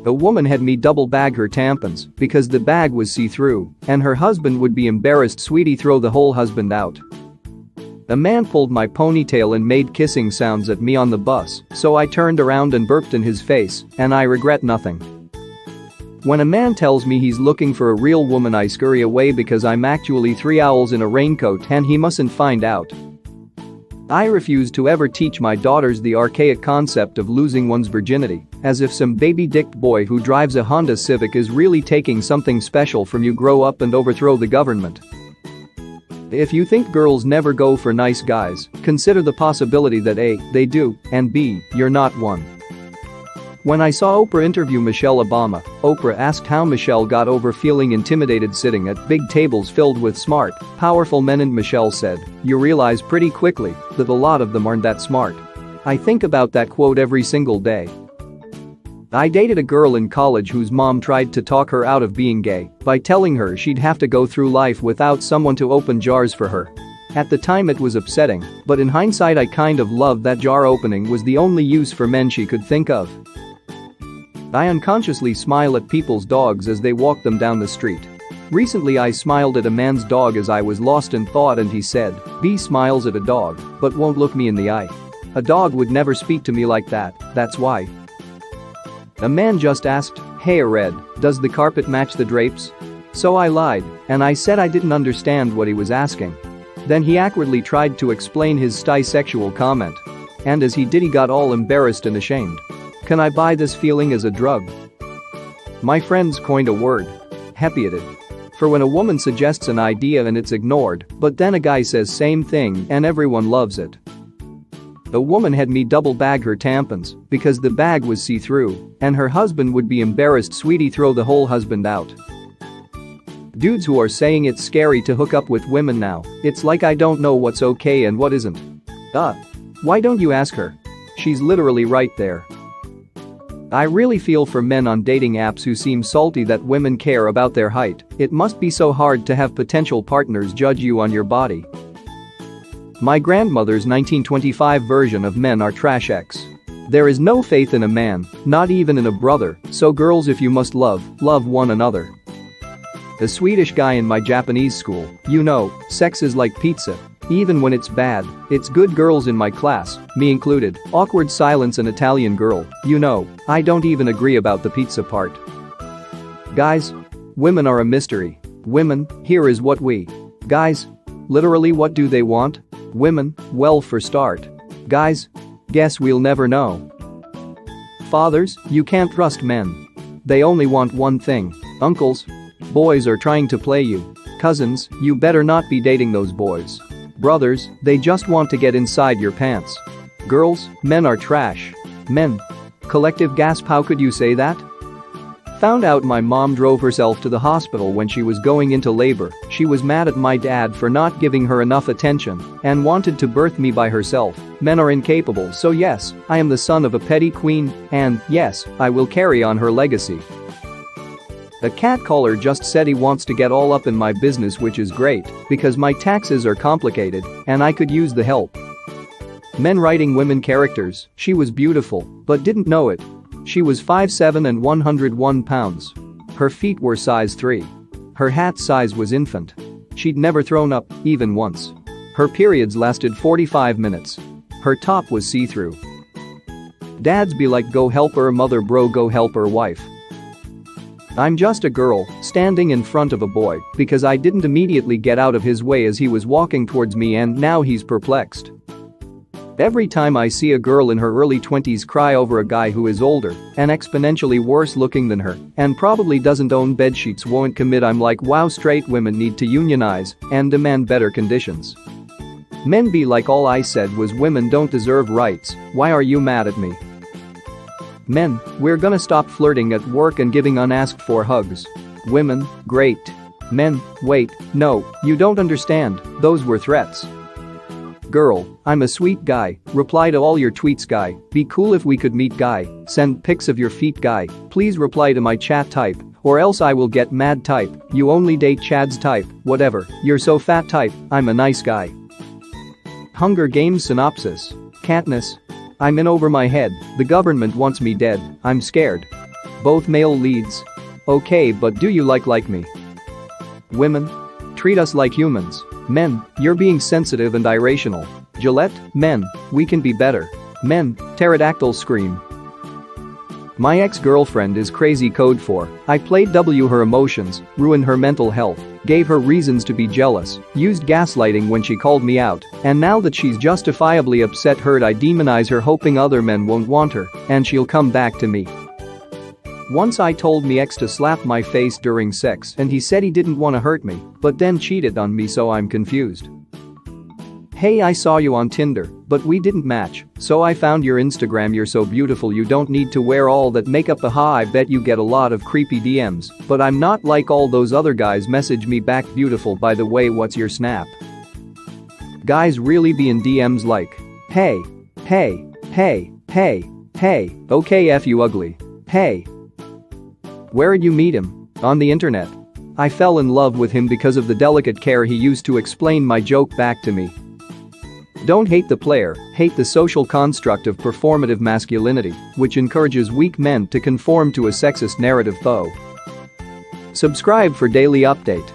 A woman had me double bag her tampons because the bag was see-through and her husband would be embarrassed. Sweetie, throw the whole husband out. A man pulled my ponytail and made kissing sounds at me on the bus, so I turned around and burped in his face, and I regret nothing. When a man tells me he's looking for a real woman, I scurry away because I'm actually 3 owls in a raincoat and he mustn't find out. I refuse to ever teach my daughters the archaic concept of losing one's virginity, as if some baby-dicked boy who drives a Honda Civic is really taking something special from you. Grow up and overthrow the government. If you think girls never go for nice guys, consider the possibility that A, they do, and B, you're not one. When I saw Oprah interview Michelle Obama, Oprah asked how Michelle got over feeling intimidated sitting at big tables filled with smart, powerful men, and Michelle said, "You realize pretty quickly that a lot of them aren't that smart." I think about that quote every single day. I dated a girl in college whose mom tried to talk her out of being gay by telling her she'd have to go through life without someone to open jars for her. At the time it was upsetting, but in hindsight I kind of loved that jar opening was the only use for men she could think of. I unconsciously smile at people's dogs as they walk them down the street. Recently I smiled at a man's dog as I was lost in thought and he said, "B smiles at a dog, but won't look me in the eye. A dog would never speak to me like that, that's why." A man just asked, "Hey Red, does the carpet match the drapes?" So I lied, and I said I didn't understand what he was asking. Then he awkwardly tried to explain his sexual comment. And as he did he got all embarrassed and ashamed. Can I buy this feeling as a drug? My friends coined a word. Happyated. For when a woman suggests an idea and it's ignored, but then a guy says same thing and everyone loves it. A woman had me double bag her tampons because the bag was see-through and her husband would be embarrassed. Sweetie, throw the whole husband out. Dudes who are saying it's scary to hook up with women now, it's like I don't know what's okay and what isn't. Why don't you ask her? She's literally right there. I really feel for men on dating apps who seem salty that women care about their height. It must be so hard to have potential partners judge you on your body. My grandmother's 1925 version of men are trash X. There is no faith in a man, not even in a brother, so girls, if you must love one another. A Swedish guy in my Japanese school, sex is like pizza. Even when it's bad, it's good. Girls in my class, me included, awkward silence. An Italian girl, I don't even agree about the pizza part. Guys, women are a mystery. Women, here is what we. Guys, literally what do they want? Women, well for start. Guys, guess we'll never know. Fathers, you can't trust men. They only want one thing. Uncles, boys are trying to play you. Cousins, you better not be dating those boys. Brothers, they just want to get inside your pants. Girls, men are trash. Men. Collective gasp, how could you say that? Found out my mom drove herself to the hospital when she was going into labor. She was mad at my dad for not giving her enough attention and wanted to birth me by herself. Men are incapable, so yes, I am the son of a petty queen, and yes, I will carry on her legacy. A catcaller just said he wants to get all up in my business, which is great because my taxes are complicated and I could use the help. Men writing women characters. She was beautiful but didn't know it. She was 5'7" and 101 pounds. Her feet were size 3. Her hat size was infant. She'd never thrown up, even once. Her periods lasted 45 minutes. Her top was see-through. Dads be like, go help her mother, bro, go help her wife. I'm just a girl standing in front of a boy because I didn't immediately get out of his way as he was walking towards me, and now he's perplexed. Every time I see a girl in her early 20s cry over a guy who is older and exponentially worse looking than her and probably doesn't own bedsheets, won't commit, I'm like, wow, straight women need to unionize and demand better conditions. Men be like, all I said was women don't deserve rights, why are you mad at me? Men, we're gonna stop flirting at work and giving unasked for hugs. Women, great. Men, wait, no, you don't understand, those were threats. Girl, I'm a sweet guy, reply to all your tweets guy, be cool if we could meet guy, send pics of your feet guy, please reply to my chat type, or else I will get mad type, you only date Chads type, whatever, you're so fat type, I'm a nice guy. Hunger Games synopsis. Katniss. I'm in over my head, the government wants me dead, I'm scared. Both male leads. Okay, but do you like me? Women? Treat us like humans. Men, you're being sensitive and irrational. Gillette, men, we can be better. Men, pterodactyl scream. My ex-girlfriend is crazy code for I played her emotions, ruined her mental health, gave her reasons to be jealous, used gaslighting when she called me out, and now that she's justifiably upset hurt I demonize her hoping other men won't want her, and she'll come back to me. Once I told my ex to slap my face during sex and he said he didn't want to hurt me, but then cheated on me so I'm confused. Hey, I saw you on Tinder, but we didn't match, so I found your Instagram. You're so beautiful you don't need to wear all that makeup. Haha, I bet you get a lot of creepy DMs, but I'm not like all those other guys. Message me back, beautiful by the way, what's your snap? Guys really be in DMs like, hey, hey, hey, hey, hey, okay F you ugly, hey. Where'd you meet him? On the internet. I fell in love with him because of the delicate care he used to explain my joke back to me. Don't hate the player, hate the social construct of performative masculinity, which encourages weak men to conform to a sexist narrative. Subscribe for daily update.